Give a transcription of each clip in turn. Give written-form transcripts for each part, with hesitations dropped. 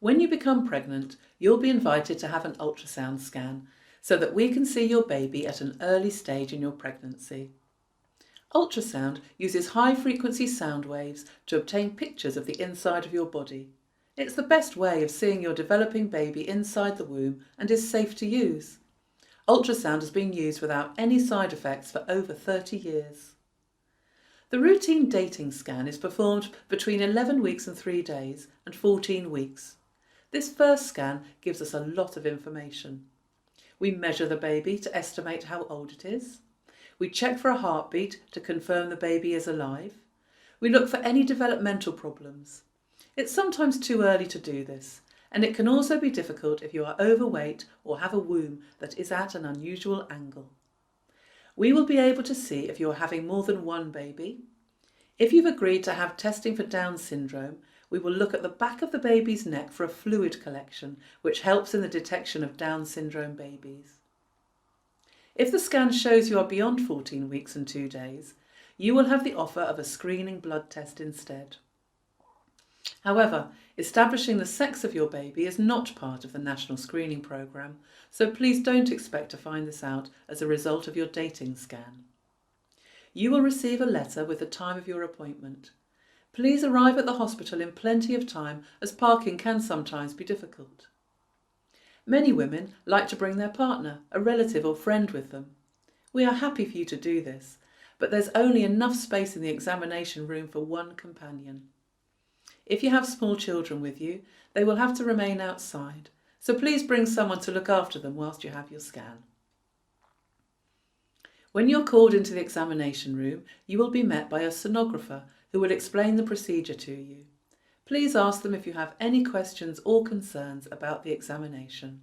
When you become pregnant, you'll be invited to have an ultrasound scan so that we can see your baby at an early stage in your pregnancy. Ultrasound uses high-frequency sound waves to obtain pictures of the inside of your body. It's the best way of seeing your developing baby inside the womb and is safe to use. Ultrasound has been used without any side effects for over 30 years. The routine dating scan is performed between 11 weeks and 3 days and 14 weeks. This first scan gives us a lot of information. We measure the baby to estimate how old it is. We check for a heartbeat to confirm the baby is alive. We look for any developmental problems. It's sometimes too early to do this, and it can also be difficult if you are overweight or have a womb that is at an unusual angle. We will be able to see if you are having more than one baby. If you've agreed to have testing for Down syndrome, we will look at the back of the baby's neck for a fluid collection, which helps in the detection of Down syndrome babies. If the scan shows you are beyond 14 weeks and 2 days, you will have the offer of a screening blood test instead. However, establishing the sex of your baby is not part of the National Screening Programme, so please don't expect to find this out as a result of your dating scan. You will receive a letter with the time of your appointment. Please arrive at the hospital in plenty of time, as parking can sometimes be difficult. Many women like to bring their partner, a relative or friend with them. We are happy for you to do this, but there's only enough space in the examination room for one companion. If you have small children with you, they will have to remain outside, so please bring someone to look after them whilst you have your scan. When you're called into the examination room, you will be met by a sonographer who will explain the procedure to you. Please ask them if you have any questions or concerns about the examination.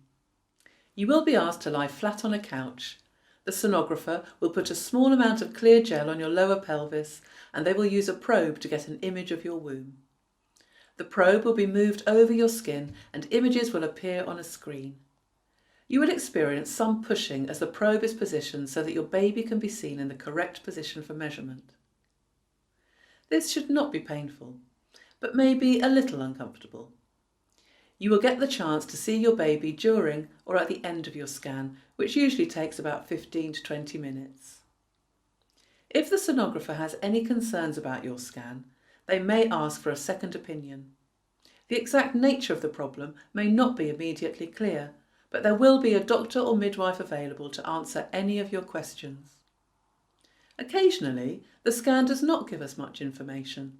You will be asked to lie flat on a couch. The sonographer will put a small amount of clear gel on your lower pelvis, and they will use a probe to get an image of your womb. The probe will be moved over your skin and images will appear on a screen. You will experience some pushing as the probe is positioned so that your baby can be seen in the correct position for measurement. This should not be painful, but may be a little uncomfortable. You will get the chance to see your baby during or at the end of your scan, which usually takes about 15 to 20 minutes. If the sonographer has any concerns about your scan, they may ask for a second opinion. The exact nature of the problem may not be immediately clear, but there will be a doctor or midwife available to answer any of your questions. Occasionally, the scan does not give us much information.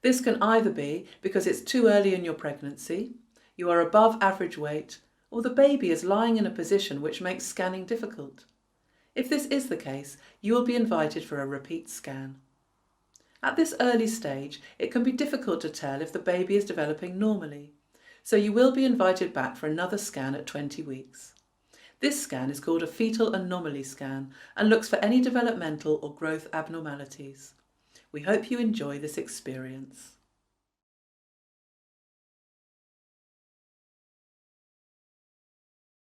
This can either be because it's too early in your pregnancy, you are above average weight, or the baby is lying in a position which makes scanning difficult. If this is the case, you will be invited for a repeat scan. At this early stage, it can be difficult to tell if the baby is developing normally, so you will be invited back for another scan at 20 weeks. This scan is called a fetal anomaly scan and looks for any developmental or growth abnormalities. We hope you enjoy this experience.